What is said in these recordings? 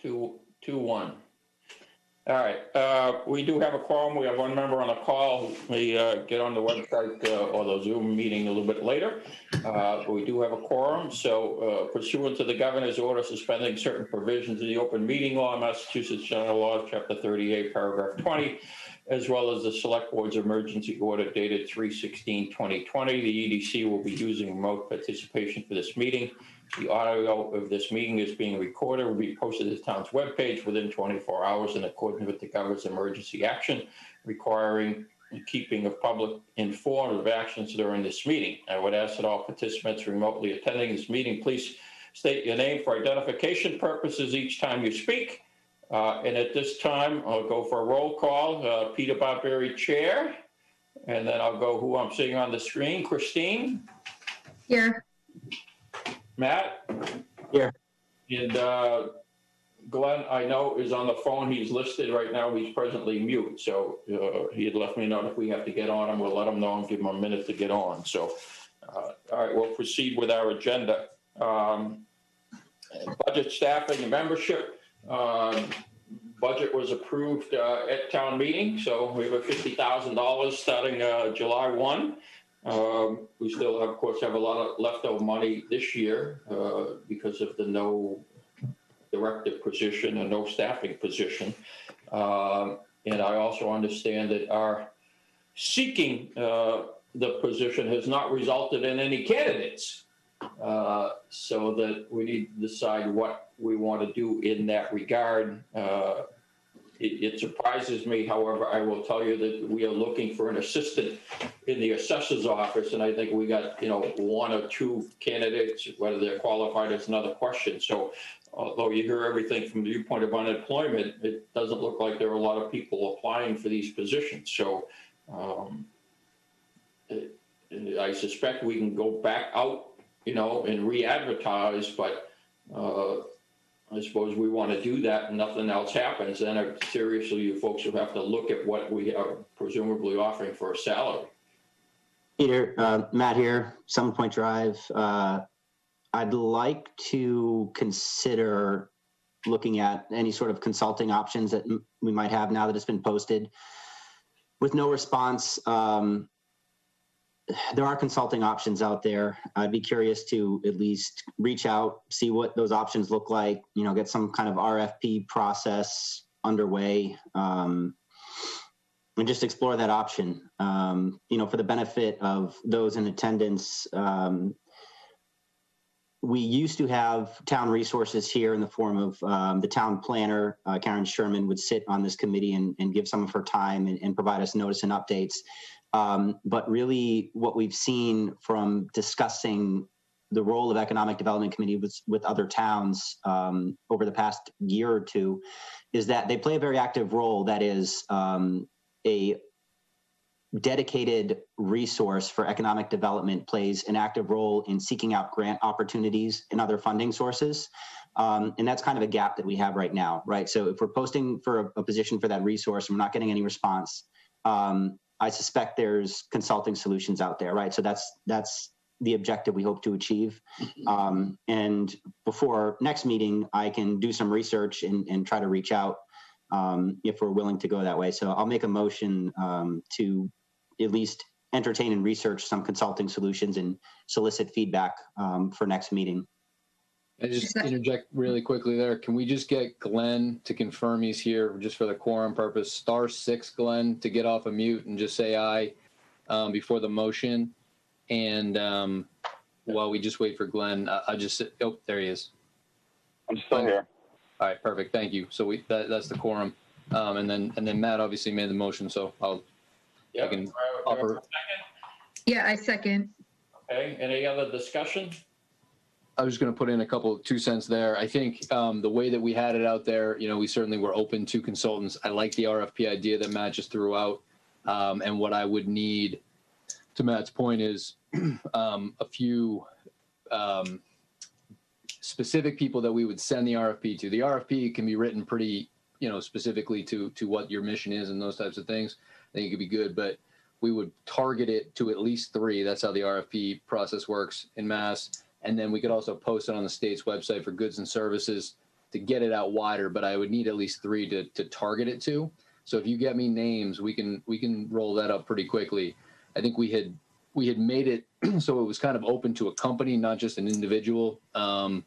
2-1. All right, we do have a quorum. We have one member on the call. We get on the website or the Zoom meeting a little bit later. We do have a quorum. So pursuant to the governor's order suspending certain provisions of the open meeting law, Massachusetts General Laws, Chapter 38, Paragraph 20, as well as the Select Board's emergency order dated 3/16/2020, the EDC will be using remote participation for this meeting. The audio of this meeting is being recorded, will be posted to the town's webpage within 24 hours in accordance with the governor's emergency action, requiring the keeping of public informed of actions during this meeting. I would ask that all participants remotely attending this meeting, please state your name for identification purposes each time you speak. And at this time, I'll go for a roll call. Peter Barberry, Chair. And then I'll go who I'm seeing on the screen. Christine? Here. Matt? Here. And Glenn, I know, is on the phone. He's listed right now. He's presently mute. So he had left me a note if we have to get on him, we'll let him know and give him a minute to get on. So, all right, we'll proceed with our agenda. Budget, staffing, and membership. Budget was approved at town meeting. So we have a $50,000 starting July 1. We still, of course, have a lot of leftover money this year because of the no directive position and no staffing position. And I also understand that our seeking the position has not resulted in any candidates. So that we need to decide what we want to do in that regard. It surprises me, however, I will tell you that we are looking for an assistant in the assessor's office, and I think we got, one or two candidates. Whether they're qualified is another question. So although you hear everything from the viewpoint of unemployment, it doesn't look like there are a lot of people applying for these positions. So I suspect we can go back out, and re-advertise, but I suppose we want to do that and nothing else happens, then seriously, you folks will have to look at what we are presumably offering for a salary. Peter, Matt here, Summit Point Drive. I'd like to consider looking at any sort of consulting options that we might have now that it's been posted. With no response, there are consulting options out there. I'd be curious to at least reach out, see what those options look like, get some kind of RFP process underway, and just explore that option. For the benefit of those in attendance, we used to have town resources here in the form of the town planner, Karen Sherman, would sit on this committee and give some of her time and provide us notice and updates. But really what we've seen from discussing the role of economic development committee with other towns over the past year or two is that they play a very active role. That is a dedicated resource for economic development plays an active role in seeking out grant opportunities and other funding sources. And that's kind of a gap that we have right now, right? So if we're posting for a position for that resource and we're not getting any response, I suspect there's consulting solutions out there, right? So that's the objective we hope to achieve. And before next meeting, I can do some research and try to reach out if we're willing to go that way. So I'll make a motion to at least entertain and research some consulting solutions and solicit feedback for next meeting. I just interject really quickly there. Can we just get Glenn to confirm he's here just for the quorum purpose? *6, Glenn, to get off of mute and just say aye before the motion. And while we just wait for Glenn, I'll just sit. Oh, there he is. I'm still here. All right, perfect. Thank you. So that's the quorum. And then Matt obviously made the motion, so I can offer. Yeah, I second. Okay, any other discussion? I was just going to put in a couple of 2 cents there. I think the way that we had it out there, we certainly were open to consultants. I like the RFP idea that Matt just threw out. And what I would need, to Matt's point, is a few specific people that we would send the RFP to. The RFP can be written pretty, specifically to what your mission is and those types of things. I think it could be good, but we would target it to at least 3. That's how the RFP process works in Mass. And then we could also post it on the state's website for goods and services get it out wider, but I would need at least 3 to target it to. So if you get me names, we can roll that up pretty quickly. I think we had made it so it was kind of open to a company, not just an individual, a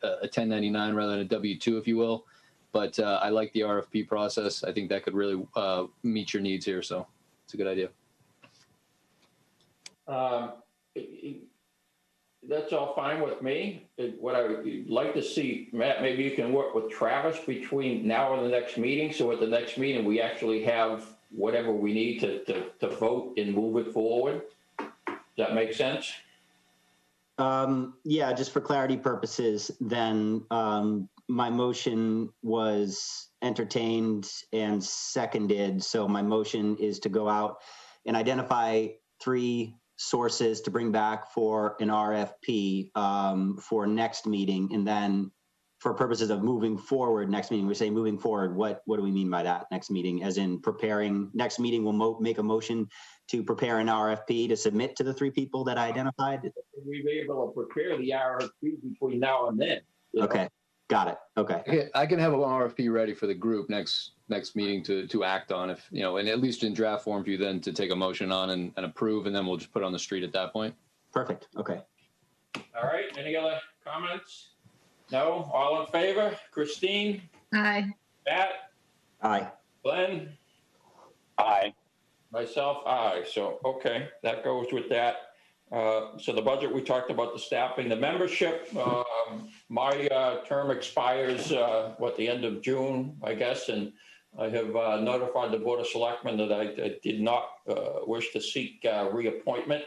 1099 rather than a W-2, if you will. But I like the RFP process. I think that could really meet your needs here. So it's a good idea. That's all fine with me. What I would like to see, Matt, maybe you can work with Travis between now and the next meeting. So at the next meeting, we actually have whatever we need to vote and move it forward. Does that make sense? Yeah, just for clarity purposes, then my motion was entertained and seconded. So my motion is to go out and identify 3 sources to bring back for an RFP for next meeting. And then for purposes of moving forward, next meeting, we say moving forward, what do we mean by that next meeting? As in preparing, next meeting we'll make a motion to prepare an RFP to submit to the 3 people that I identified? We be able to prepare the RFP between now and then. Okay, got it. Okay. I can have an RFP ready for the group next meeting to act on, if and at least in draft form for you then to take a motion on and approve, and then we'll just put it on the street at that point. Perfect. Okay. All right. Any other comments? No? All in favor? Christine? Aye. Matt? Aye. Glenn? Aye. Myself, aye. So, okay, that goes with that. So the budget, we talked about the staffing, the membership. My term expires, the end of June, I guess, and I have notified the Board of Selectmen that I did not wish to seek reappointment.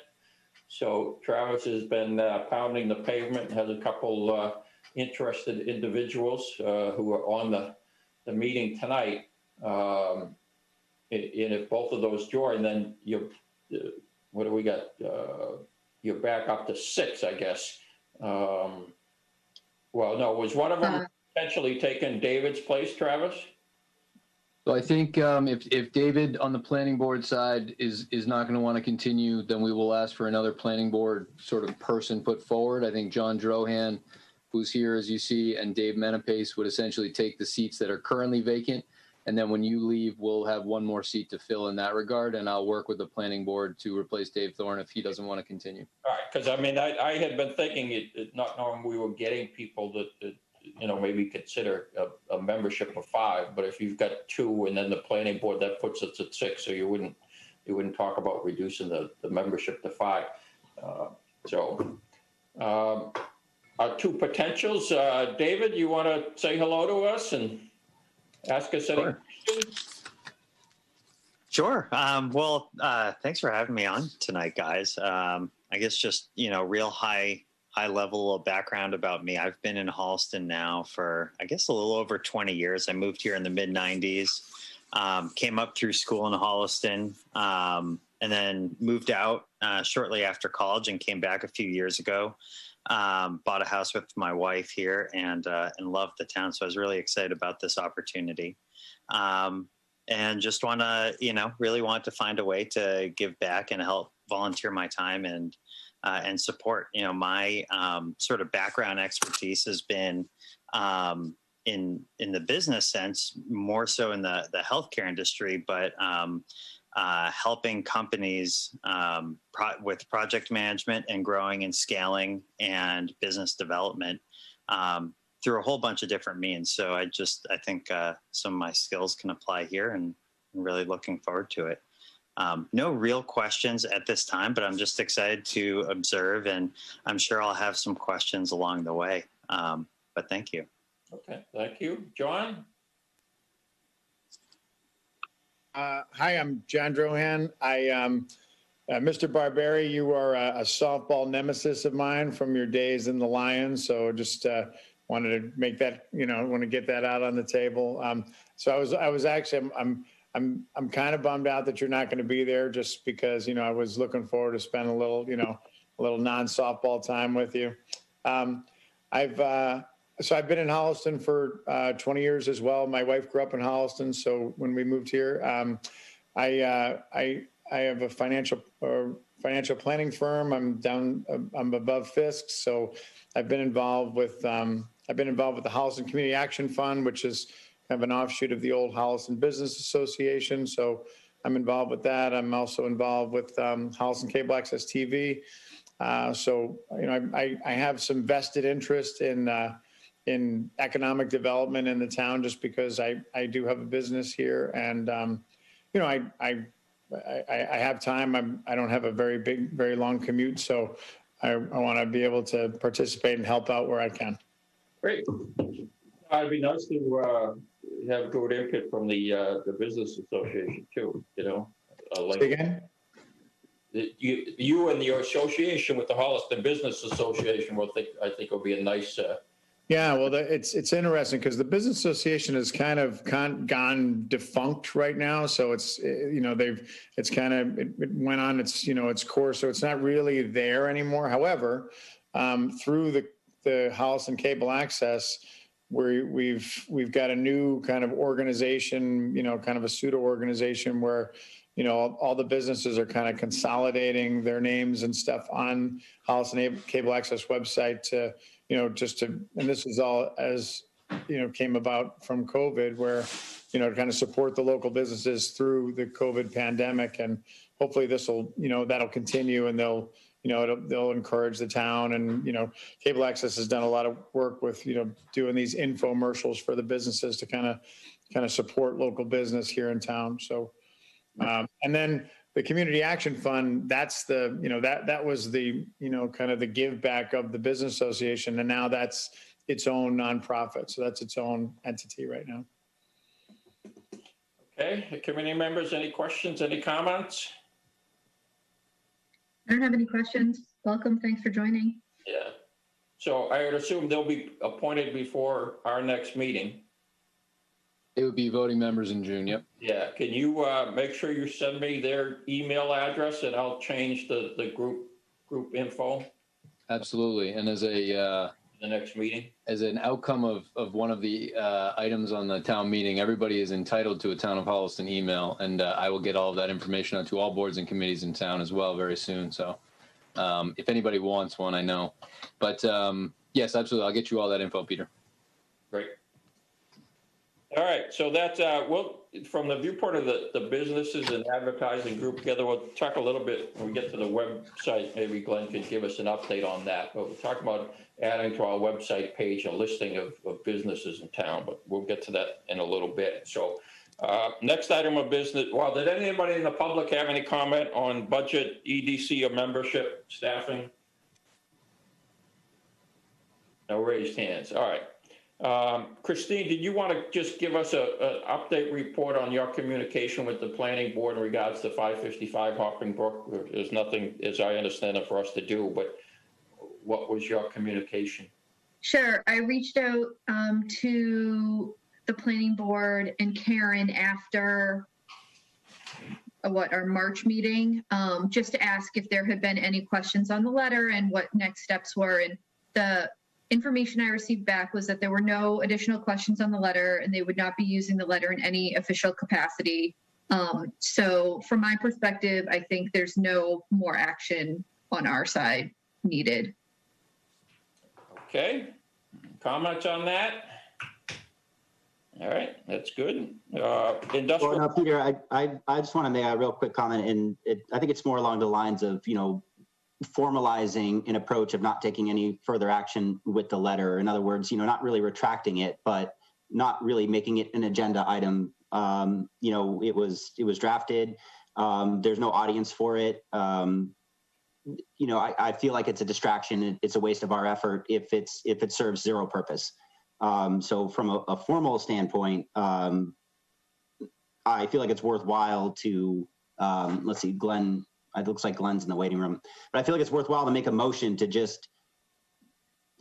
So Travis has been pounding the pavement, has a couple interested individuals who are on the meeting tonight. And if both of those join, then what do we got? You're back up to 6, I guess. Well, no, was one of them potentially taking David's place, Travis? So I think if David on the planning board side is not going to want to continue, then we will ask for another planning board sort of person put forward. I think John Drohan, who's here as you see, and Dave Menapace would essentially take the seats that are currently vacant. And then when you leave, we'll have one more seat to fill in that regard. And I'll work with the planning board to replace Dave Thorne if he doesn't want to continue. All right, because I mean, I had been thinking, not knowing we were getting people that maybe consider a membership of 5, but if you've got 2 and then the planning board, that puts us at 6, so you wouldn't talk about reducing the membership to 5. Our 2 potentials, David, you want to say hello to us and ask us any questions? Sure. Thanks for having me on tonight, guys. I guess just, real high level of background about me. I've been in Holliston now for, I guess, a little over 20 years. I moved here in the mid-90s, came up through school in Holliston, and then moved out shortly after college and came back a few years ago. Bought a house with my wife here and loved the town. So I was really excited about this opportunity. And just want to, really want to find a way to give back and help volunteer my time and support. My sort of background expertise has been in the business sense, more so in the healthcare industry, but helping companies with project management and growing and scaling and business development through a whole bunch of different means. So I think some of my skills can apply here, and I'm really looking forward to it. No real questions at this time, but I'm just excited to observe, and I'm sure I'll have some questions along the way. But thank you. Okay, thank you. John? Hi, I'm John Drohan. Mr. Barberi, you are a softball nemesis of mine from your days in the Lions. So just wanted to make that, want to get that out on the table. So I was actually, I'm kind of bummed out that you're not going to be there, just because, I was looking forward to spend a little non-softball time with you. So I've been in Holliston for 20 years as well. My wife grew up in Holliston, so when we moved here, I have a financial financial planning firm. I'm above Fisk. So I've been involved with the Holliston Community Action Fund, which is kind of an offshoot of the old Holliston Business Association. So I'm involved with that. I'm also involved with Holliston Cable Access TV. So, you know, I have some vested interest in economic development in the town, just because I do have a business here, and you know, I have time. I don't have a very long commute, so I want to be able to participate and help out where I can. Great. It'd be nice to have good input from the business association too, you know. Like Say again? You and your association with the Holliston Business Association I think will be a nice. Yeah, well, it's interesting because the business association has kind of gone defunct right now. So it's, you know, it went on its course. So it's not really there anymore. However, through the Holliston Cable Access, we've got a new kind of organization, you know, kind of a pseudo organization where, you know, all the businesses are kind of consolidating their names and stuff on Holliston Cable Access website to, you know, and this is all, as you know, came about from COVID, where, you know, to kind of support the local businesses through the COVID pandemic. And hopefully that'll continue, and they'll encourage the town. And, you know, Cable Access has done a lot of work with, you know, doing these infomercials for the businesses to kind of support local business here in town. So, and then the Community Action Fund, that's the, you know, that was the, you know, kind of the give back of the business association. And now that's its own nonprofit. So that's its own entity right now. Okay, committee members, any questions, any comments? I don't have any questions. Welcome. Thanks for joining. Yeah. So I would assume they'll be appointed before our next meeting. It would be voting members in June. Yep. Yeah. Can you make sure you send me their email address, and I'll change the group info Absolutely. And as the next meeting. as an outcome of one of the items on the town meeting, everybody is entitled to a Town of Holliston email, and I will get all of that information out to all boards and committees in town as well very soon. So if anybody wants one, I know. But yes, absolutely. I'll get you all that info, Peter. Great. All right, so that's, from the viewpoint of the businesses and advertising group together, we'll talk a little bit when we get to the website. Maybe Glenn could give us an update on that. But we'll talk about adding to our website page a listing of businesses in town, but we'll get to that in a little bit. So next item of business, did anybody in the public have any comment on budget, EDC, or membership staffing? No raised hands. All right. Christine, did you want to just give us an update report on your communication with the planning board in regards to 555 Hopping Brook? There's nothing, as I understand it, for us to do, but what was your communication? Sure. I reached out to the planning board and Karen after our March meeting, just to ask if there had been any questions on the letter and what next steps were. And the information I received back was that there were no additional questions on the letter, and they would not be using the letter in any official capacity. So from my perspective, I think there's no more action on our side needed. Okay, comments on that? All right, that's good. Industrial. Well, no, Peter, I just want to make a real quick comment, and I think it's more along the lines of, you know, formalizing an approach of not taking any further action with the letter. In other words, you know, not really retracting it, but not really making it an agenda item. You know, it was drafted. There's no audience for it. You know, I feel like it's a distraction. It's a waste of our effort if it serves zero purpose. So from a formal standpoint, I feel like it's worthwhile to, let's see, Glenn, it looks like Glenn's in the waiting room, but I feel like it's worthwhile to make a motion to just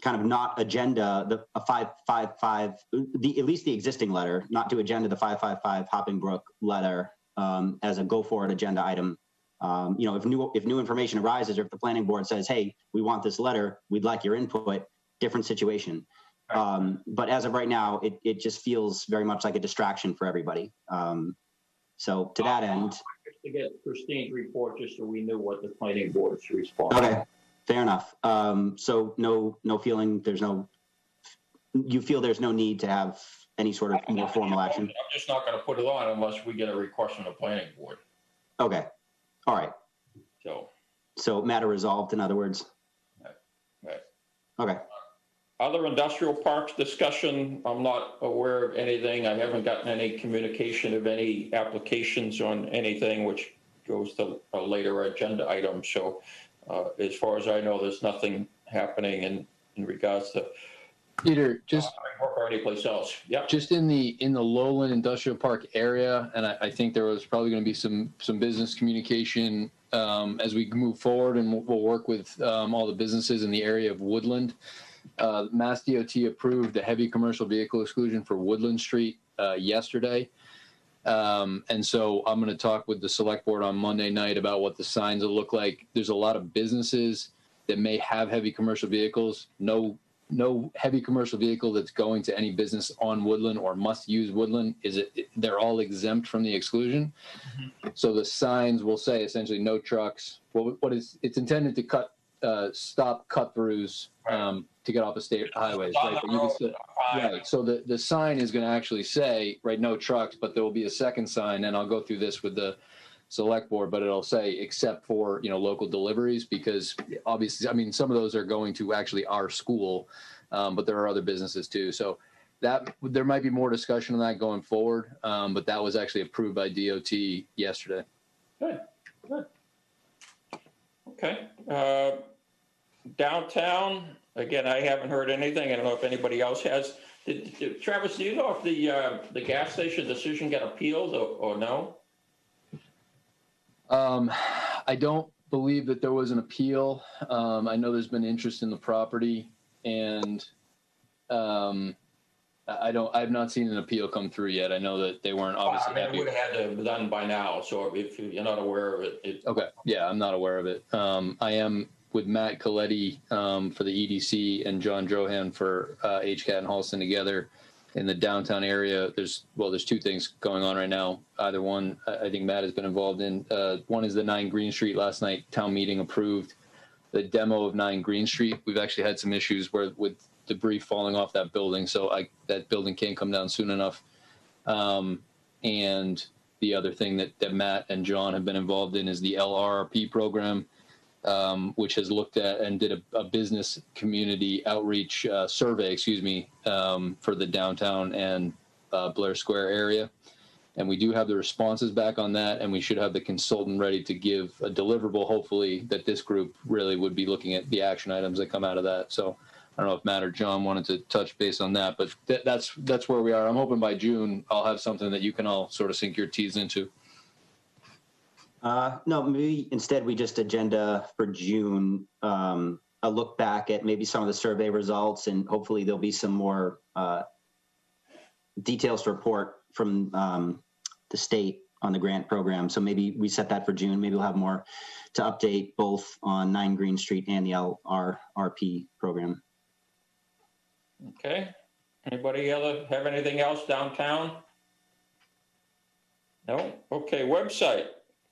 kind of not agenda a 555, at least the existing letter, not to agenda the 555 Hopping Brook letter as a go forward agenda item. You know, if new information arises, or if the planning board says, hey, we want this letter, we'd like your input, different situation. But as of right now, it just feels very much like a distraction for everybody. So to that end, to get Christine's report just so we knew what the planning board's response. Okay, fair enough. So no feeling, you feel there's no need to have any sort of more formal action? I'm just not going to put it on unless we get a request from the planning board. Okay, all right. So matter resolved, in other words? right. Okay. Other industrial parks discussion, I'm not aware of anything. I haven't gotten any communication of any applications on anything, which goes to a later agenda item. So as far as I know, there's nothing happening in regards to Peter, just or any place else. Yeah. just in the Lowland Industrial Park area, and I think there was probably going to be some business communication as we move forward, and we'll work with all the businesses in the area of Woodland. Mass DOT approved the heavy commercial vehicle exclusion for Woodland Street yesterday. And so I'm going to talk with the select board on Monday night about what the signs will look like. There's a lot of businesses that may have heavy commercial vehicles. No heavy commercial vehicle that's going to any business on Woodland or must use Woodland they're all exempt from the exclusion. Mm-hmm. So the signs will say essentially no trucks. It's intended to stop cut-throughs to get off of state highways, right? But you can still, right. So the sign is going to actually say, right, no trucks, but there will be a second sign, and I'll go through this with the select board, but it'll say except for, local deliveries, because obviously, I mean, some of those are going to actually our school, but there are other businesses too. So that there might be more discussion on that going forward, but that was actually approved by DOT yesterday. Good. Okay. Downtown, again, I haven't heard anything. I don't know if anybody else has. Travis, do you know if the gas station decision got appealed or no? I don't believe that there was an appeal. I know there's been interest in the property, and I've not seen an appeal come through yet. I know that they weren't obviously happy. It would have had to be done by now. So if you're not aware of it. Okay. Yeah, I'm not aware of it. I am with Matt Coletti for the EDC and John Drohan for HCAT and Holliston together in the downtown area. There's two things going on right now. Either one, I think Matt has been involved in. One is the 9 Green Street. Last night, town meeting approved the demo of 9 Green Street. We've actually had some issues with debris falling off that building, so that building can't come down soon enough. And the other thing that Matt and John have been involved in is the LRRP program, which has looked at and did a business community outreach survey, for the downtown and Blair Square area. And we do have the responses back on that, and we should have the consultant ready to give a deliverable, hopefully, that this group really would be looking at the action items that come out of that. So I don't know if Matt or John wanted to touch base on that, but that's where we are. I'm hoping by June I'll have something that you can all sort of sink your teeth into. No, maybe instead we just agenda for June, a look back at maybe some of the survey results, and hopefully there'll be some more details to report from the state on the grant program. So maybe we set that for June. Maybe we'll have more to update both on 9 Green Street and the LRRP program. Okay. Anybody have anything else downtown? No? Okay, website.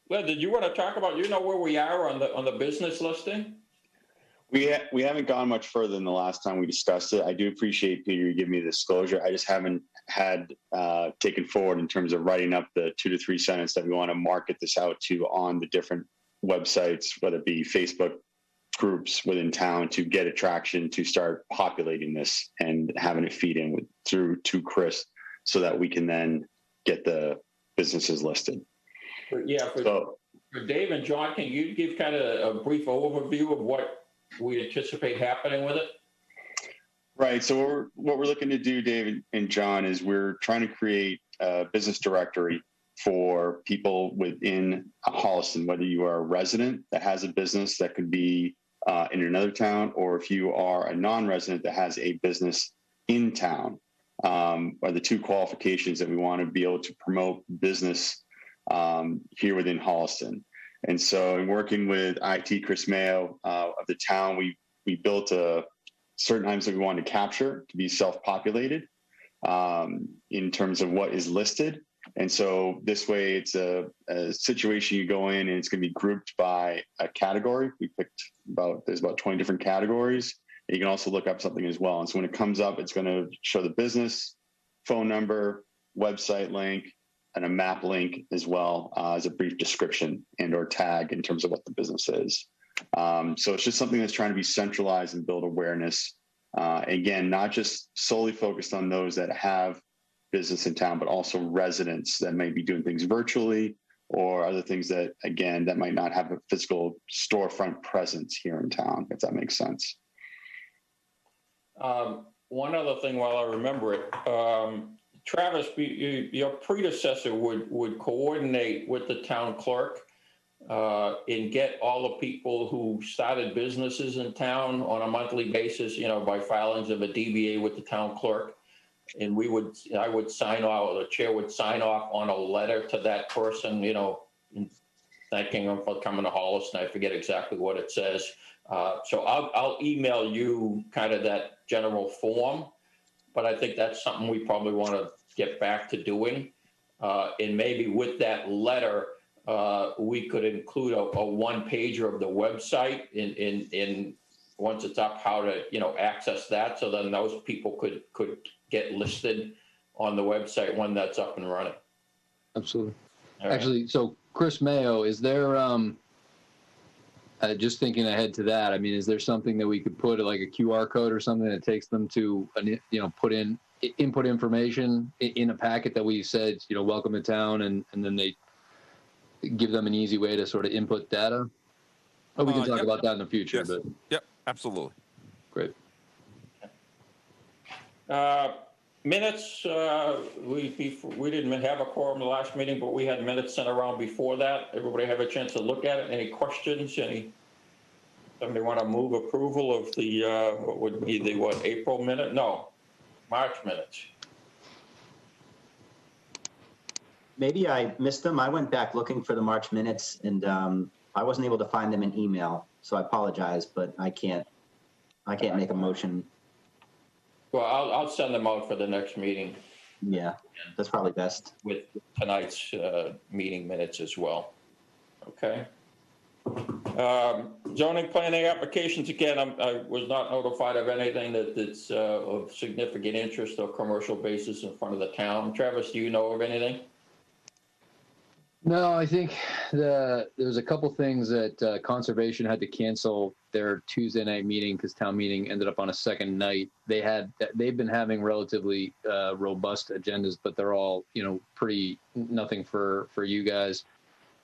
Well, did you want to talk about, where we are on the business listing? We haven't gone much further than the last time we discussed it. I do appreciate, Peter, you giving me the disclosure. I just haven't had taken forward in terms of writing up the 2 to 3 sentences that we want to market this out to on the different websites, whether it be Facebook groups within town, to get attraction to start populating this and having it feed in through to Chris, so that we can then get the businesses listed. For Dave and John, can you give kind of a brief overview of what we anticipate happening with it? Right. So what we're looking to do, Dave and John, is we're trying to create a business directory for people within Holliston, whether you are a resident that has a business that could be in another town, or if you are a non-resident that has a business in town, are the 2 qualifications that we want to be able to promote business here within Holliston. And so in working with IT, Chris Mayo of the town, we built certain items that we wanted to capture to be self-populated in terms of what is listed. And so this way it's a situation you go in and it's going to be grouped by a category. We picked there's about 20 different categories. And you can also look up something as well. And so when it comes up, it's going to show the business, phone number, website link, and a map link as well as a brief description and or tag in terms of what the business is. So it's just something that's trying to be centralized and build awareness. Again, not just solely focused on those that have business in town, but also residents that may be doing things virtually or other things that, again, that might not have a physical storefront presence here in town, if that makes sense. One other thing while I remember it, Travis, your predecessor would coordinate with the town clerk and get all the people who started businesses in town on a monthly basis, by filings of a DBA with the town clerk. And I would sign off, or the chair would sign off on a letter to that person, thanking them for coming to Holliston. I forget exactly what it says. So I'll email you kind of that general form, but I think that's something we probably want to get back to doing. And maybe with that letter, we could include a one-pager of the website in once it's up, how to, access that. So then those people could get listed on the website when that's up and running. Absolutely. Right. Actually, so Chris Mayo, is there, just thinking ahead to that, I mean, is there something that we could put like a QR code or something that takes them to, put in input information in a packet that we said, welcome to town, and then they give them an easy way to sort of input data? Oh, we can talk about that in the future. Yes. But Yep, absolutely. Great. Minutes, we didn't have a quorum the last meeting, but we had minutes sent around before that. Everybody have a chance to look at it. Any questions? Somebody want to move approval of the, what would be the, April minute? No, March minutes. Maybe I missed them. I went back looking for the March minutes, and I wasn't able to find them in email, so I apologize, but I can't make a motion. Well, I'll send them out for the next meeting. Yeah, that's probably best. With tonight's meeting minutes as well. Okay. Zoning planning applications, again, I was not notified of anything that's of significant interest or commercial basis in front of the town. Travis, do you know of anything? No, I think there's a couple things that conservation had to cancel their Tuesday night meeting because town meeting ended up on a second night. They've been having relatively robust agendas, but they're all pretty nothing for you guys.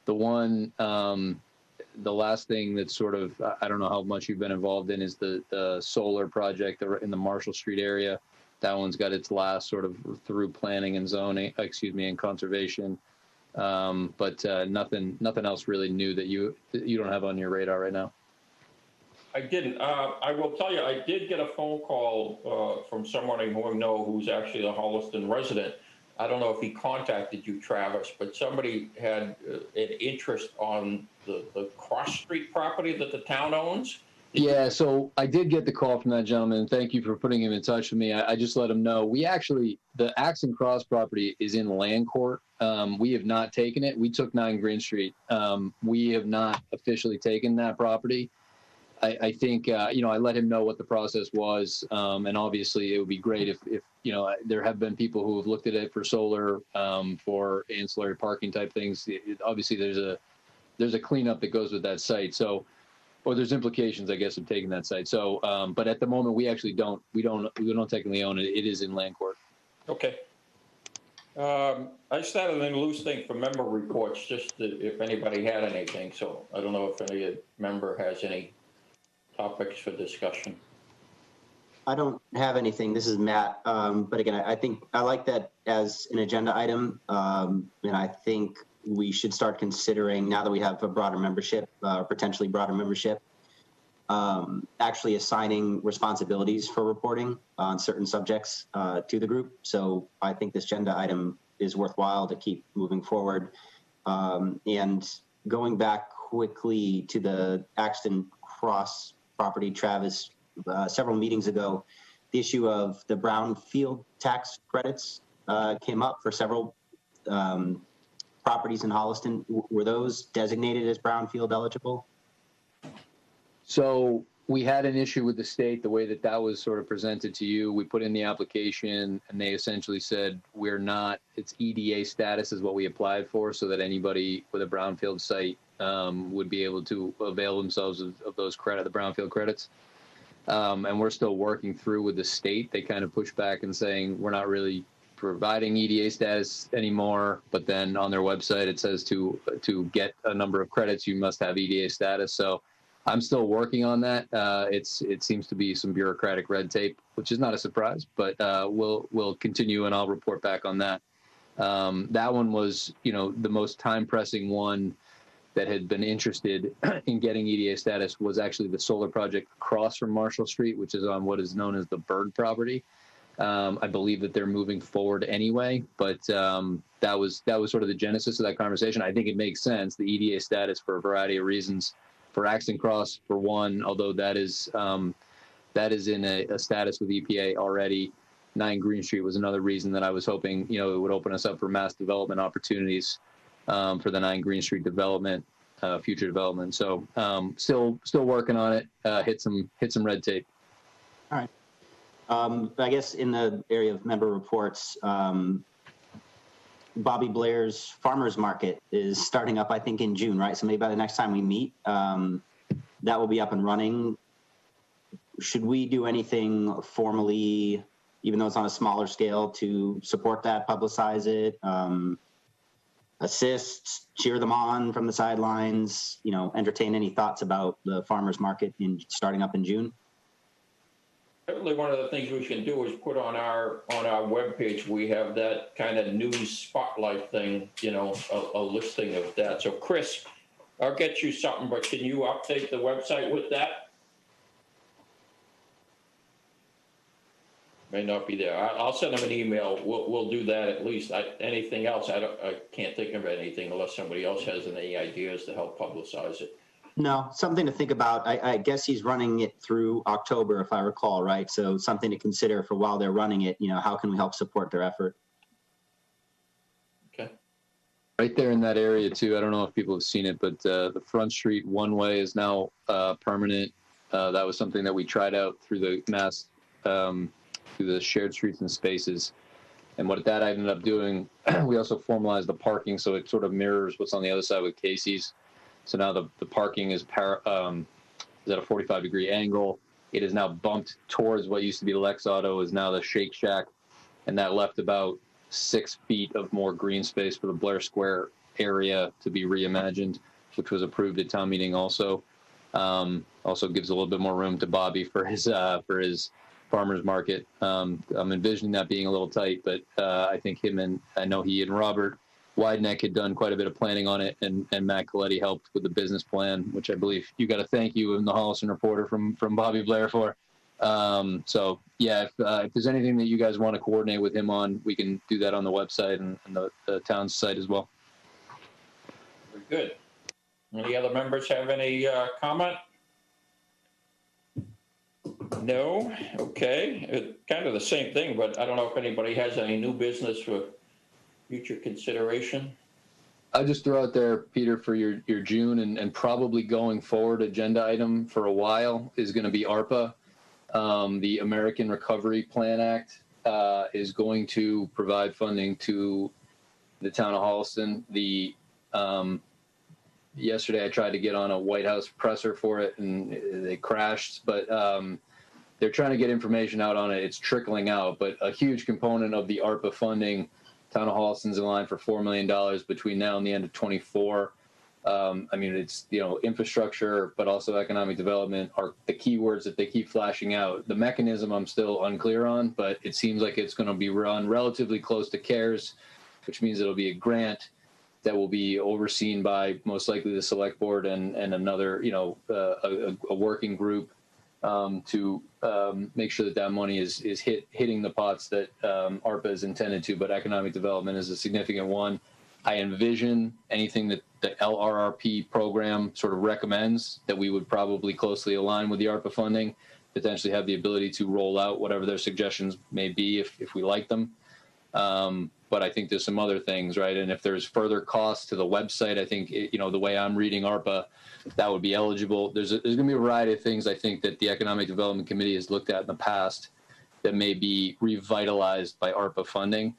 The one, the last thing that's sort of, I don't know how much you've been involved in, is the solar project in the Marshall Street area. That one's got its last sort of through planning and zoning, and conservation. But nothing else really new that you don't have on your radar right now. I didn't. I will tell you, I did get a phone call from someone who I know who's actually a Holliston resident. I don't know if he contacted you, Travis, but somebody had an interest on the Cross Street property that the town owns. Yeah, so I did get the call from that gentleman. Thank you for putting him in touch with me. I just let him know. The Axon Cross property is in land court. We have not taken it. We took 9 Green Street. We have not officially taken that property. I think, I let him know what the process was. And obviously it would be great if there have been people who have looked at it for solar, for ancillary parking type things. Obviously there's a cleanup that goes with that site. So, or there's implications, I guess, of taking that site. So, but at the moment we actually don't technically own it. It is in land court. Okay. I started a loose thing for member reports, just if anybody had anything. So I don't know if any member has any topics for discussion. I don't have anything. This is Matt. But again, I think I like that as an agenda item. And I think we should start considering, now that we have a broader membership, potentially broader membership, actually assigning responsibilities for reporting on certain subjects to the group. So I think this agenda item is worthwhile to keep moving forward. And going back quickly to the Axton Cross property, Travis, several meetings ago, the issue of the brownfield tax credits came up for several properties in Holliston, were those designated as brownfield eligible? So we had an issue with the state, the way that that was sort of presented to you. We put in the application and they essentially said, we're not, it's EDA status is what we applied for, so that anybody with a brownfield site would be able to avail themselves of those the brownfield credits. And we're still working through with the state. They kind of push back and saying, we're not really providing EDA status anymore, but then on their website, it says to get a number of credits, you must have EDA status. So I'm still working on that. It seems to be some bureaucratic red tape, which is not a surprise, but we'll continue and I'll report back on that. That one was, the most time pressing one that had been interested in getting EDA status was actually the solar project across from Marshall Street, which is on what is known as the Bird property. I believe that they're moving forward anyway, but that was sort of the genesis of that conversation. I think it makes sense, the EDA status, for a variety of reasons. For Axton Cross, for one, although that is in a status with EPA already. 9 Green Street was another reason that I was hoping, it would open us up for mass development opportunities for the 9 Green Street development, future development. So still working on it. Hit some red tape. All right. I guess in the area of member reports, Bobby Blair's Farmers Market is starting up, I think, in June, right? So maybe by the next time we meet, that will be up and running. Should we do anything formally, even though it's on a smaller scale, to support that, publicize it, assist, cheer them on from the sidelines, entertain any thoughts about the Farmers Market starting up in June? Certainly, one of the things we can do is put on our webpage, we have that kind of news spotlight thing, a listing of that. So Chris, I'll get you something, but can you update the website with that? May not be there. I'll send them an email. We'll do that at least. Anything else? I can't think of anything unless somebody else has any ideas to help publicize it. No, something to think about. I guess he's running it through October, if I recall, right? So something to consider for while they're running it, how can we help support their effort? Okay. Right there in that area too. I don't know if people have seen it, but the Front Street one-way is now permanent. That was something that we tried out through the through the shared streets and spaces. And what that ended up doing, we also formalized the parking so it sort of mirrors what's on the other side with Casey's. So now the parking is at a 45-degree angle. It is now bumped towards what used to be Lex Auto, is now the Shake Shack, and that left about 6 feet of more green space for the Blair Square area to be reimagined, which was approved at town meeting also. Also gives a little bit more room to Bobby for his farmers market. I'm envisioning that being a little tight, but I think I know he and Robert Wideneck had done quite a bit of planning on it, and Matt Coletti helped with the business plan, which I believe you got to thank you and the Holliston Reporter from Bobby Blair for. So yeah, if there's anything that you guys want to coordinate with him on, we can do that on the website and the town's site as well. Very good. Any other members have any comment? No? Okay. It's kind of the same thing, but I don't know if anybody has any new business for future consideration. I just throw out there, Peter, for your June and probably going forward agenda item for a while is going to be ARPA. The American Recovery Plan Act is going to provide funding to the town of Holliston. Yesterday I tried to get on a White House presser for it and they crashed, but they're trying to get information out on it. It's trickling out, but a huge component of the ARPA funding, town of Holliston's in line for $4 million between now and the end of 24. It's, infrastructure, but also economic development are the keywords that they keep flashing out. The mechanism I'm still unclear on, but it seems like it's going to be run relatively close to CARES, which means it'll be a grant that will be overseen by most likely the select board and another, a working group to make sure that money is hitting the pots that ARPA is intended to, but economic development is a significant one. I envision anything that the LRRP program sort of recommends that we would probably closely align with the ARPA funding, potentially have the ability to roll out whatever their suggestions may be if we like them. But I think there's some other things, right? And if there's further costs to the website, I think, the way I'm reading ARPA, that would be eligible. There's going to be a variety of things I think that the Economic Development Committee has looked at in the past that may be revitalized by ARPA funding.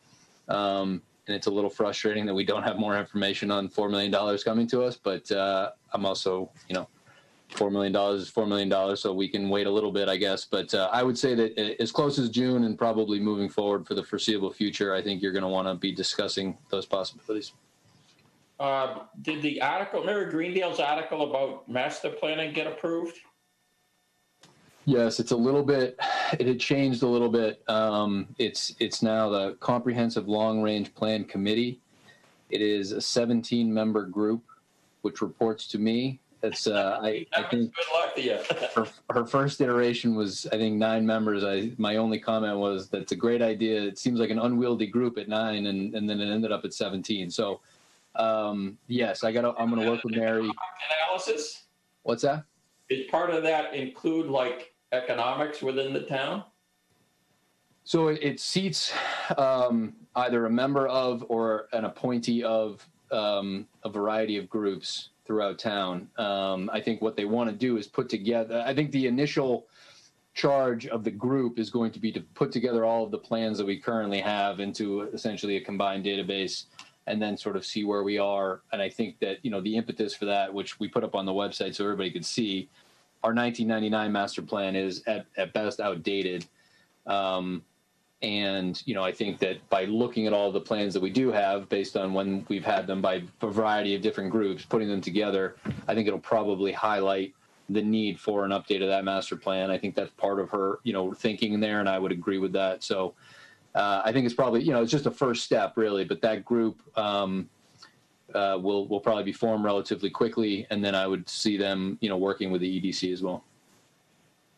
And it's a little frustrating that we don't have more information on $4 million coming to us, but I'm also, $4 million is $4 million, so we can wait a little bit, I guess. But I would say that as close as June and probably moving forward for the foreseeable future, I think you're going to want to be discussing those possibilities. Did the article, Mary Greendale's article about master planning get approved? Yes, it's a little bit, it had changed a little bit. It's now the Comprehensive Long Range Plan Committee. It is a 17-member group, which reports to me. It's I think good luck to you. her first iteration was, I think, 9 members. My only comment was that's a great idea. It seems like an unwieldy group at 9, and then it ended up at 17. So yes, I'm going to work with Mary. Analysis? What's that? Did part of that include like economics within the town? So it seats either a member of or an appointee of a variety of groups throughout town. I think what they want to do is put together, I think the initial charge of the group is going to be to put together all of the plans that we currently have into essentially a combined database and then sort of see where we are. And I think that, the impetus for that, which we put up on the website so everybody could see, our 1999 master plan is at best outdated. And, I think that by looking at all the plans that we do have based on when we've had them by a variety of different groups, putting them together, I think it'll probably highlight the need for an update of that master plan. I think that's part of her, thinking in there, and I would agree with that. So I think it's probably, it's just a first step really, but that group will probably be formed relatively quickly. And then I would see them, working with the EDC as well.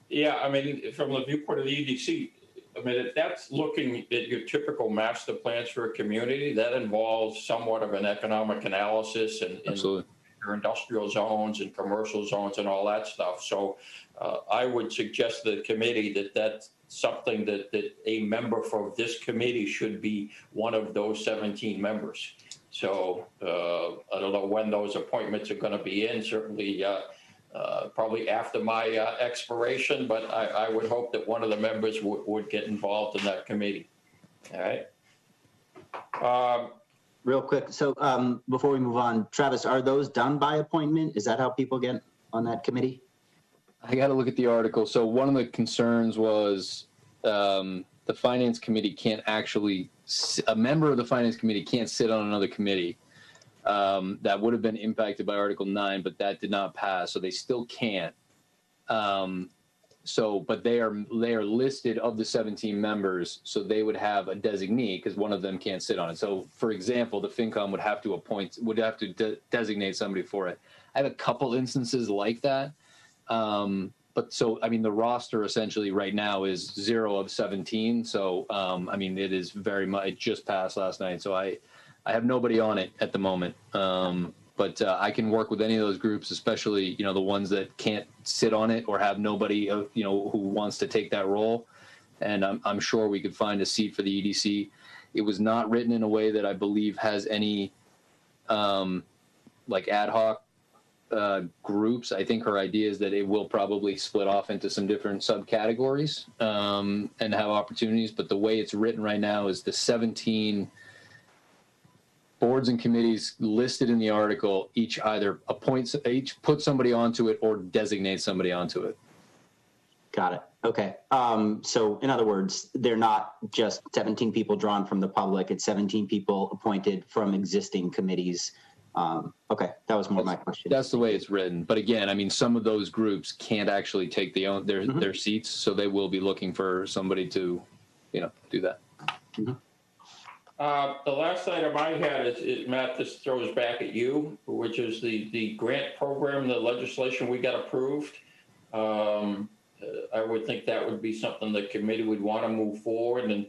Yeah, I mean, from the viewpoint of the EDC, if that's looking at your typical master plans for a community, that involves somewhat of an economic analysis and Absolutely. Your industrial zones and commercial zones and all that stuff. So I would suggest to the committee that that's something that a member for this committee should be one of those 17 members. So I don't know when those appointments are going to be in, certainly probably after my expiration, but I would hope that one of the members would get involved in that committee. All right. Real quick. So before we move on, Travis, are those done by appointment? Is that how people get on that committee? I got to look at the article. So one of the concerns was the finance committee can't actually, a member of the finance committee can't sit on another committee. That would have been impacted by Article 9, but that did not pass, so they still can't. But they are listed of the 17 members, so they would have a designee because one of them can't sit on it. So, for example, the FinCom would have to designate somebody for it. I have a couple instances like that. But so, the roster essentially right now is 0 of 17. So, it is very much, it just passed last night. So I have nobody on it at the moment. But I can work with any of those groups, especially, the ones that can't sit on it or have nobody, who wants to take that role. And I'm sure we could find a seat for the EDC. It was not written in a way that I believe has any ad hoc groups. I think her idea is that it will probably split off into some different subcategories and have opportunities. But the way it's written right now is the 17 boards and committees listed in the article each put somebody onto it or designate somebody onto it. Got it. Okay. So in other words, they're not just 17 people drawn from the public. It's 17 people appointed from existing committees. Okay. That was more my question. That's the way it's written. But again, some of those groups can't actually take their seats. So they will be looking for somebody to, do that. Mm-hmm. The last item I had is, Matt, this throws back at you, which is the grant program, the legislation we got approved. I would think that would be something the committee would want to move forward. And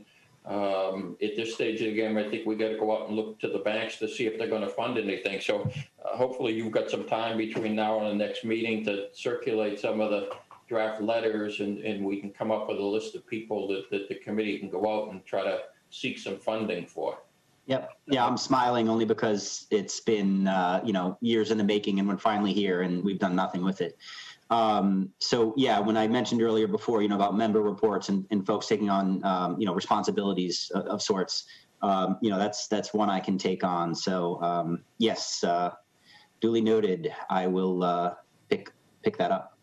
at this stage of the game, I think we got to go out and look to the banks to see if they're going to fund anything. So hopefully you've got some time between now and the next meeting to circulate some of the draft letters and we can come up with a list of people that the committee can go out and try to seek some funding for. Yep. Yeah, I'm smiling only because it's been, years in the making, and we're finally here and we've done nothing with it. So yeah, when I mentioned earlier before, about member reports and folks taking on, responsibilities of sorts, that's one I can take on. So yes, duly noted. I will pick that up.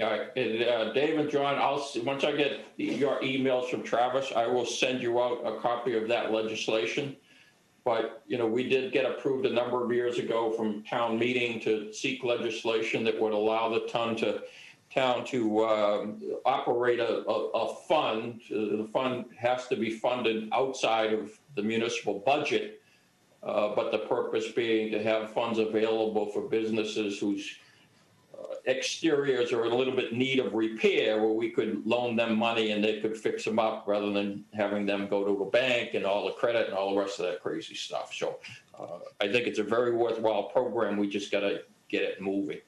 All right, Dave and John, once I get your emails from Travis, I will send you out a copy of that legislation. But, we did get approved a number of years ago from town meeting to seek legislation that would allow the town to operate a fund. The fund has to be funded outside of the municipal budget, but the purpose being to have funds available for businesses whose exteriors are a little bit in need of repair, where we could loan them money and they could fix them up rather than having them go to a bank and all the credit and all the rest of that crazy stuff. So I think it's a very worthwhile program. We just got to get it moving.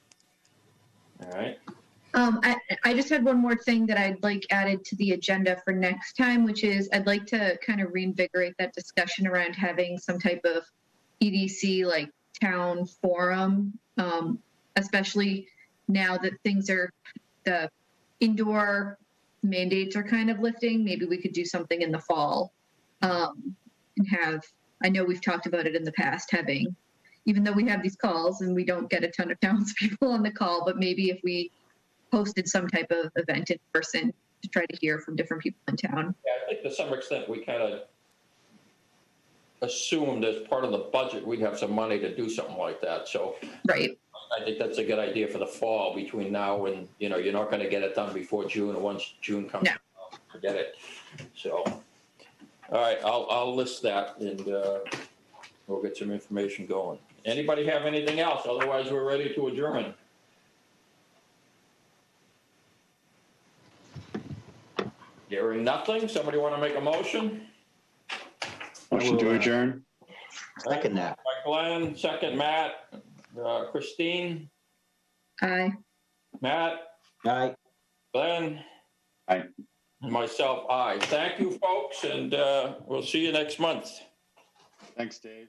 All right. I just had one more thing that I'd like added to the agenda for next time, which is I'd like to kind of reinvigorate that discussion around having some type of EDC, like town forum, especially now that the indoor mandates are kind of lifting. Maybe we could do something in the fall and I know we've talked about it in the past, even though we have these calls and we don't get a ton of townspeople on the call, but maybe if we hosted some type of event in person to try to hear from different people in town. Yeah, I think to some extent we kind of assumed as part of the budget we'd have some money to do something like that. So Right. I think that's a good idea for the fall between now and, you're not going to get it done before June, and once June comes, No. forget it. So, all right, I'll list that and we'll get some information going. Anybody have anything else? Otherwise, we're ready to adjourn. Hearing nothing, somebody want to make a motion? Motion to adjourn. Second that. By Glenn, second Matt. Christine, Aye. Matt, All right. Glenn. Aye. Myself, aye. Thank you, folks, and we'll see you next month. Thanks, Dave.